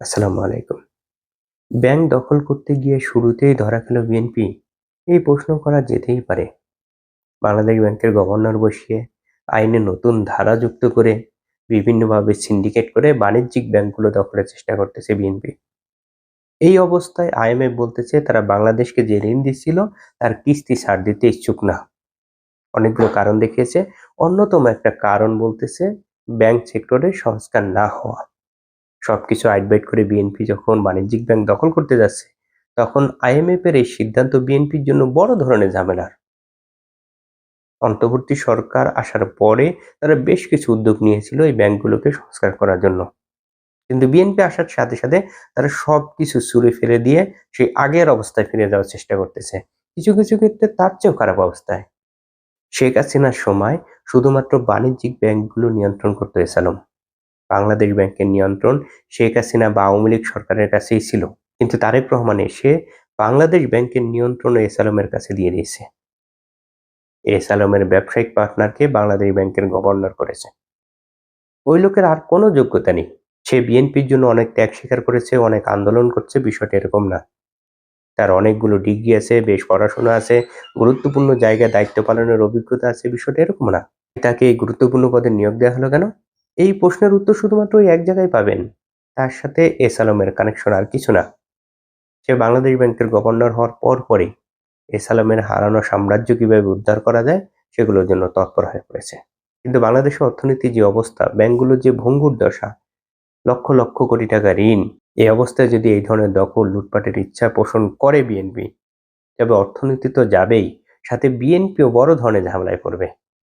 আসসালামু আলাইকুম। ব্যাংক দখল করতে গিয়ে শুরুতেই ধরা খেল বিএনপি? এই প্রশ্ন করা যেতেই পারে। বাংলাদেশ ব্যাংকের গভর্নর বসিয়ে আইনে নতুন ধারা যুক্ত করে বিভিন্নভাবে সিন্ডিকেট করে বাণিজ্যিক ব্যাংকগুলো দখলের চেষ্টা করতেছে বিএনপি। এই অবস্থায় আইএমএফ বলতেছে তারা বাংলাদেশকে যে ঋণ দিচ্ছিল তার কিস্তি ছাড় দিতে ইচ্ছুক না। অনেকগুলো কারণ দেখিয়েছে। অন্যতম একটা কারণ বলতেছে ব্যাংক সেক্টরে সংস্কার না হওয়া। সবকিছু আইট-বাইট করে বিএনপি যখন বাণিজ্যিক ব্যাংক দখল করতে যাচ্ছে, তখন আইএমএফ এর এই সিদ্ধান্ত বিএনপির জন্য বড় ধরনের ঝামেলার। অন্তর্বর্তী সরকার আসার পরে তারা বেশ কিছু উদ্যোগ নিয়েছিল এই ব্যাংকগুলোকে সংস্কার করার জন্য। কিন্তু বিএনপি আসার সাথে সাথে তারা সবকিছু ছুঁড়ে ফেলে দিয়ে সেই আগের অবস্থায় ফিরে যাওয়ার চেষ্টা করতেছে। কিছু কিছু ক্ষেত্রে তার চেয়েও খারাপ অবস্থায়। শেখ হাসিনার সময় শুধুমাত্র বাণিজ্যিক ব্যাংকগুলো নিয়ন্ত্রণ করতে এসালম। বাংলাদেশ ব্যাংকের নিয়ন্ত্রণ শেখ হাসিনা বা আওয়ামী লীগ সরকারের কাছেই ছিল। কিন্তু তারেক রহমান এসে বাংলাদেশ ব্যাংকের নিয়ন্ত্রণ এস আলমের কাছে দিয়ে দিয়েছে। এস আলমের ব্যবসায়িক পার্টনারকে বাংলাদেশ ব্যাংকের গভর্নর করেছে। ওই লোকের আর কোনো যোগ্যতা নেই। সে বিএনপির জন্য অনেক ত্যাগ স্বীকার করেছে, অনেক আন্দোলন করছে, বিষয়টা এরকম না। তার অনেকগুলো ডিগ্রি আছে, বেশ পড়াশোনা আছে, গুরুত্বপূর্ণ জায়গায় দায়িত্ব পালনের অভিজ্ঞতা আছে, বিষয়টা এরকম না। তাকে এই গুরুত্বপূর্ণ পদে নিয়োগ দেওয়া হলো কেন? এই প্রশ্নের উত্তর শুধুমাত্র ওই এক জায়গায় পাবেন। তার সাথে এস আলমের কানেকশন, আর কিছু না। সে বাংলাদেশ ব্যাংকের গভর্নর হওয়ার পরপরই এস আলমের হারানো সাম্রাজ্য কিভাবে উদ্ধার করা যায় সেগুলোর জন্য তৎপর হয়ে পড়েছে। কিন্তু বাংলাদেশের অর্থনীতির যে অবস্থা, ব্যাংকগুলোর যে ভঙ্গুর দশা, লক্ষ লক্ষ কোটি টাকা ঋণ, এই অবস্থায় যদি এই ধরনের দখল লুটপাটের ইচ্ছা পোষণ করে বিএনপি, তবে অর্থনীতি তো যাবেই, সাথে বিএনপিও বড় ধরনের ঝামেলায় পড়বে।